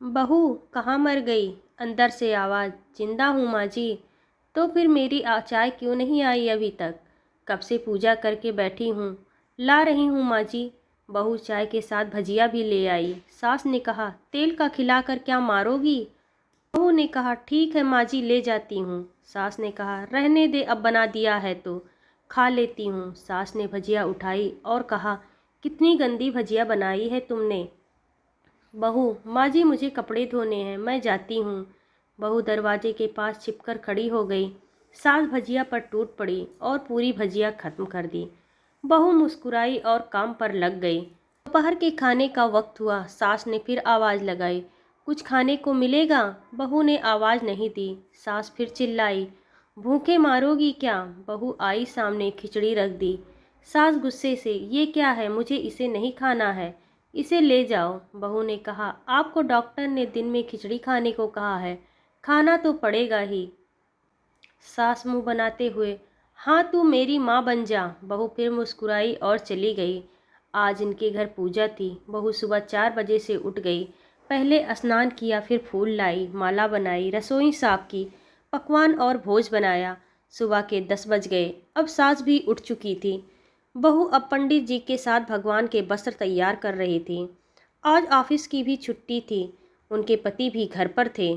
बहू कहाँ मर गई? अंदर से आवाज़। जिंदा हूँ माँ जी। तो फिर मेरी चाय क्यों नहीं आई अभी तक? कब से पूजा करके बैठी हूँ। ला रही हूँ माँ जी। बहू चाय के साथ भजिया भी ले आई। सास ने कहा, तेल का खिलाकर क्या मारोगी? बहू ने कहा, ठीक है माँ जी, ले जाती हूँ। सास ने कहा, रहने दे, अब बना दिया है तो खा लेती हूँ। सास ने भजिया उठाई और कहा, कितनी गंदी भजिया बनाई है तुमने। बहू, माँ जी मुझे कपड़े धोने हैं, मैं जाती हूँ। बहू दरवाजे के पास छिपकर खड़ी हो गई। सास भजिया पर टूट पड़ी और पूरी भजिया खत्म कर दी। बहू मुस्कुराई और काम पर लग गई। दोपहर के खाने का वक्त हुआ। सास ने फिर आवाज़ लगाई, कुछ खाने को मिलेगा? बहू ने आवाज़ नहीं दी। सास फिर चिल्लाई, भूखे मारोगी क्या? बहू आई सामने, खिचड़ी रख दी। सास गुस्से से, ये क्या है, मुझे इसे नहीं खाना है, इसे ले जाओ। बहू ने कहा, आपको डॉक्टर ने दिन में खिचड़ी खाने को कहा है, खाना तो पड़ेगा ही। सास मुंह बनाते हुए, हाँ तू मेरी माँ बन जा। बहू फिर मुस्कुराई और चली गई। आज इनके घर पूजा थी। बहू सुबह 4 बजे से उठ गई। पहले स्नान किया, फिर फूल लाई, माला बनाई, रसोई साफ की, पकवान और भोज बनाया। सुबह के 10 बज गए। अब सास भी उठ चुकी थी। बहू अब पंडित जी के साथ भगवान के वस्त्र तैयार कर रही थी। आज ऑफिस की भी छुट्टी थी। उनके पति भी घर पर थे।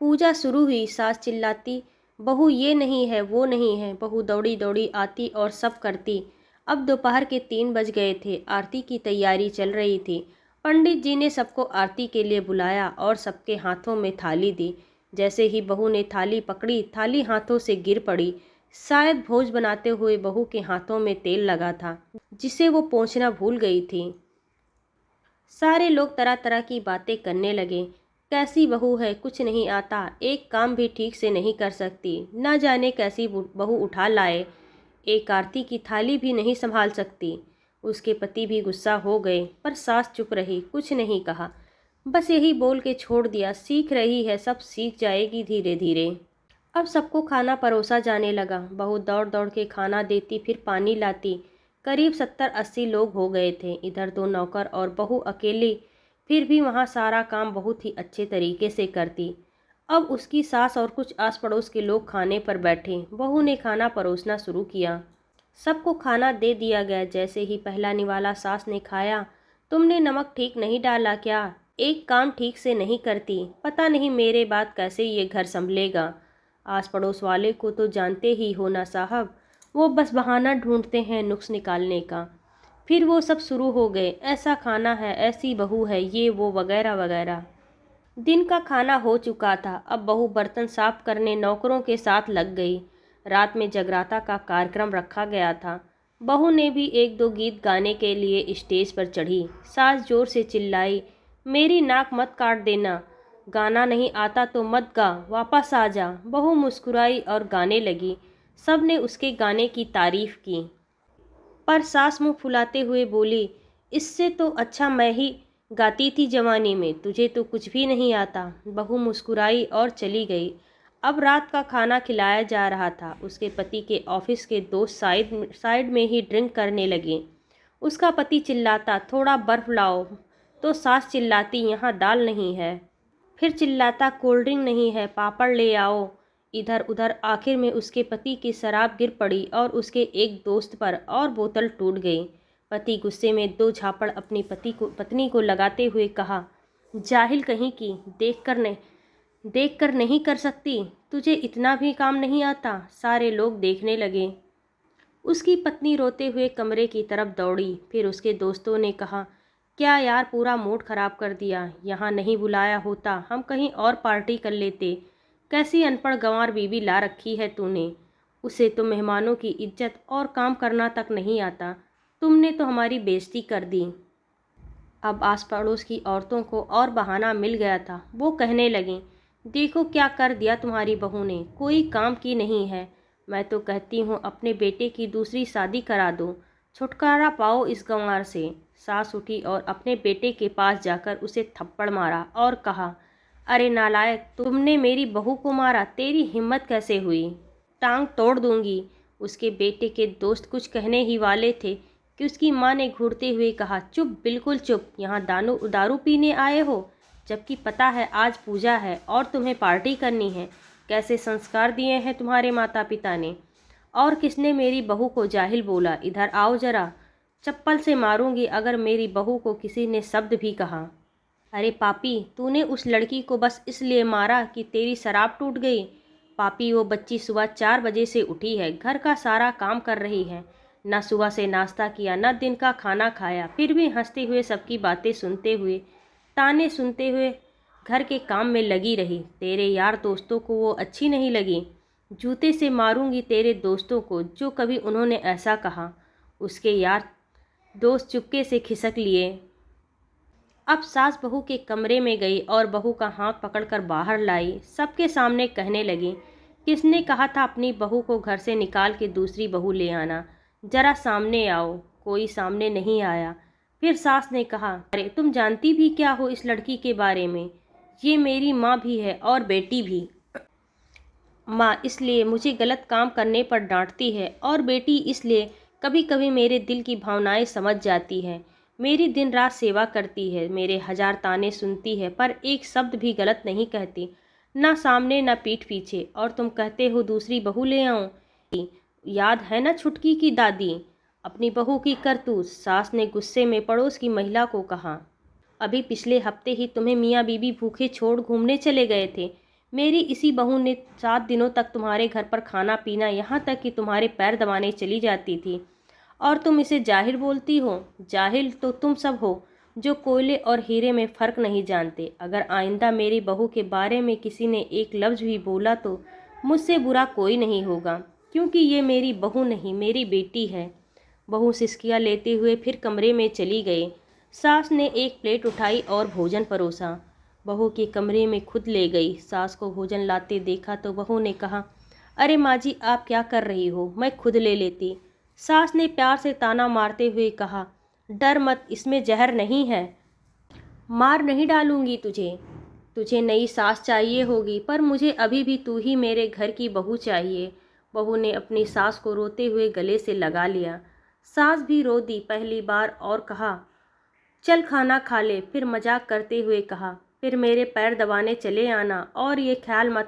पूजा शुरू हुई। सास चिल्लाती, बहू ये नहीं है, वो नहीं है। बहू दौड़ी दौड़ी आती और सब करती। अब दोपहर के 3 बज गए थे। आरती की तैयारी चल रही थी। पंडित जी ने सबको आरती के लिए बुलाया और सबके हाथों में थाली दी। जैसे ही बहू ने थाली पकड़ी, थाली हाथों से गिर पड़ी। शायद भोज बनाते हुए बहू के हाथों में तेल लगा था, जिसे वो पोंछना भूल गई थी। सारे लोग तरह तरह की बातें करने लगे। कैसी बहू है, कुछ नहीं आता, एक काम भी ठीक से नहीं कर सकती, ना जाने कैसी बहू उठा लाए, एक आरती की थाली भी नहीं संभाल सकती। उसके पति भी गुस्सा हो गए, पर सास चुप रही, कुछ नहीं कहा। बस यही बोल के छोड़ दिया, सीख रही है, सब सीख जाएगी धीरे धीरे। अब सबको खाना परोसा जाने लगा। बहू दौड़ दौड़ के खाना देती, फिर पानी लाती। करीब 70-80 लोग हो गए थे। इधर 2 नौकर और बहू अकेली, फिर भी वहाँ सारा काम बहुत ही अच्छे तरीके से करती। अब उसकी सास और कुछ आस पड़ोस के लोग खाने पर बैठे। बहू ने खाना परोसना शुरू किया। सबको खाना दे दिया गया। जैसे ही पहला निवाला सास ने खाया, तुमने नमक ठीक नहीं डाला क्या? एक काम ठीक से नहीं करती, पता नहीं मेरे बाद कैसे ये घर संभलेगा। आस पड़ोस वाले को तो जानते ही हो ना साहब, वो बस बहाना ढूंढते हैं नुक्स निकालने का। फिर वो सब शुरू हो गए, ऐसा खाना है, ऐसी बहू है, ये वो वगैरह वगैरह। दिन का खाना हो चुका था। अब बहू बर्तन साफ करने नौकरों के साथ लग गई। रात में जगराता का कार्यक्रम रखा गया था। बहू ने भी एक दो गीत गाने के लिए स्टेज पर चढ़ी। सास जोर से चिल्लाई, मेरी नाक मत काट देना, गाना नहीं आता तो मत गा, वापस आ जा। बहू मुस्कुराई और गाने लगी। सब ने उसके गाने की तारीफ की, पर सास मुंह फुलाते हुए बोली, इससे तो अच्छा मैं ही गाती थी जवानी में, तुझे तो कुछ भी नहीं आता। बहू मुस्कुराई और चली गई। अब रात का खाना खिलाया जा रहा था। उसके पति के ऑफिस के दोस्त साइड साइड में ही ड्रिंक करने लगे। उसका पति चिल्लाता, थोड़ा बर्फ लाओ, तो सास चिल्लाती, यहाँ दाल नहीं है। फिर चिल्लाता, कोल्ड ड्रिंक नहीं है, पापड़ ले आओ। इधर उधर आखिर में उसके पति की शराब गिर पड़ी और उसके एक दोस्त पर और बोतल टूट गई। पति गुस्से में 2 झापड़ अपनी पत्नी को लगाते हुए कहा, जाहिल कहीं की, देख कर नहीं कर सकती, तुझे इतना भी काम नहीं आता। सारे लोग देखने लगे। उसकी पत्नी रोते हुए कमरे की तरफ दौड़ी। फिर उसके दोस्तों ने कहा, क्या यार, पूरा मूड ख़राब कर दिया, यहाँ नहीं बुलाया होता, हम कहीं और पार्टी कर लेते। कैसी अनपढ़ गंवार बीवी ला रखी है तूने, उसे तो मेहमानों की इज्जत और काम करना तक नहीं आता, तुमने तो हमारी बेइज्जती कर दी। अब आस पड़ोस की औरतों को और बहाना मिल गया था। वो कहने लगीं, देखो क्या कर दिया तुम्हारी बहू ने, कोई काम की नहीं है। मैं तो कहती हूँ अपने बेटे की दूसरी शादी करा दो, छुटकारा पाओ इस गंवार से। सास उठी और अपने बेटे के पास जाकर उसे थप्पड़ मारा और कहा, अरे नालायक, तुमने मेरी बहू को मारा, तेरी हिम्मत कैसे हुई, टांग तोड़ दूंगी। उसके बेटे के दोस्त कुछ कहने ही वाले थे कि उसकी माँ ने घूरते हुए कहा, चुप, बिल्कुल चुप, यहाँ दारू दारू पीने आए हो? जबकि पता है आज पूजा है और तुम्हें पार्टी करनी है। कैसे संस्कार दिए हैं तुम्हारे माता पिता ने। और किसने मेरी बहू को जाहिल बोला? इधर आओ जरा, चप्पल से मारूंगी अगर मेरी बहू को किसी ने शब्द भी कहा। अरे पापी, तूने उस लड़की को बस इसलिए मारा कि तेरी शराब टूट गई? पापी, वो बच्ची सुबह 4 बजे से उठी है, घर का सारा काम कर रही है, ना सुबह से नाश्ता किया, ना दिन का खाना खाया, फिर भी हंसते हुए सबकी बातें सुनते हुए, ताने सुनते हुए घर के काम में लगी रही। तेरे यार दोस्तों को वो अच्छी नहीं लगी। जूते से मारूंगी तेरे दोस्तों को जो कभी उन्होंने ऐसा कहा। उसके यार दोस्त चुपके से खिसक लिए। अब सास बहू के कमरे में गई और बहू का हाथ पकड़कर बाहर लाई। सबके सामने कहने लगी, किसने कहा था अपनी बहू को घर से निकाल के दूसरी बहू ले आना? जरा सामने आओ। कोई सामने नहीं आया। फिर सास ने कहा, अरे तुम जानती भी क्या हो इस लड़की के बारे में? ये मेरी माँ भी है और बेटी भी। माँ इसलिए मुझे गलत काम करने पर डांटती है और बेटी इसलिए कभी कभी मेरे दिल की भावनाएं समझ जाती है। मेरी दिन रात सेवा करती है, मेरे 1000 ताने सुनती है, पर एक शब्द भी गलत नहीं कहती, ना सामने ना पीठ पीछे। और तुम कहते हो दूसरी बहू ले आऊं? याद है ना छुटकी की दादी, अपनी बहू की करतूत? सास ने गुस्से में पड़ोस की महिला को कहा, अभी पिछले हफ्ते ही तुम्हें मियाँ बीबी भूखे छोड़ घूमने चले गए थे। मेरी इसी बहू ने 7 दिनों तक तुम्हारे घर पर खाना पीना, यहाँ तक कि तुम्हारे पैर दबाने चली जाती थी। और तुम इसे जाहिल बोलती हो? जाहिल तो तुम सब हो जो कोयले और हीरे में फ़र्क नहीं जानते। अगर आइंदा मेरी बहू के बारे में किसी ने एक लफ्ज़ भी बोला तो मुझसे बुरा कोई नहीं होगा, क्योंकि ये मेरी बहू नहीं, मेरी बेटी है। बहू सिसकियाँ लेते हुए फिर कमरे में चली गई। सास ने एक प्लेट उठाई और भोजन परोसा। बहू के कमरे में खुद ले गई। सास को भोजन लाते देखा तो बहू ने कहा, अरे माँ जी, आप क्या कर रही हो, मैं खुद ले लेती। सास ने प्यार से ताना मारते हुए कहा, डर मत, इसमें जहर नहीं है। मार नहीं डालूंगी तुझे। तुझे नई सास चाहिए होगी, पर मुझे अभी भी तू ही मेरे घर की बहू चाहिए। बहू ने अपनी सास को रोते हुए गले से लगा लिया। सास भी रो दी पहली बार और कहा, चल खाना खा ले। फिर मजाक करते हुए कहा, फिर मेरे पैर दबाने चले आना, और ये ख्याल मन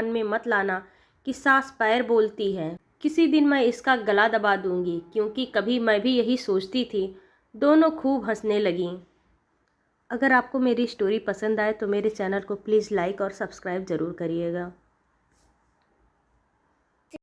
में मत लाना कि सास पैर बोलती है। किसी दिन मैं इसका गला दबा दूंगी, क्योंकि कभी मैं भी यही सोचती थी। दोनों खूब हंसने लगीं। अगर आपको मेरी स्टोरी पसंद आए तो मेरे चैनल को प्लीज़ लाइक और सब्सक्राइब ज़रूर करिएगा।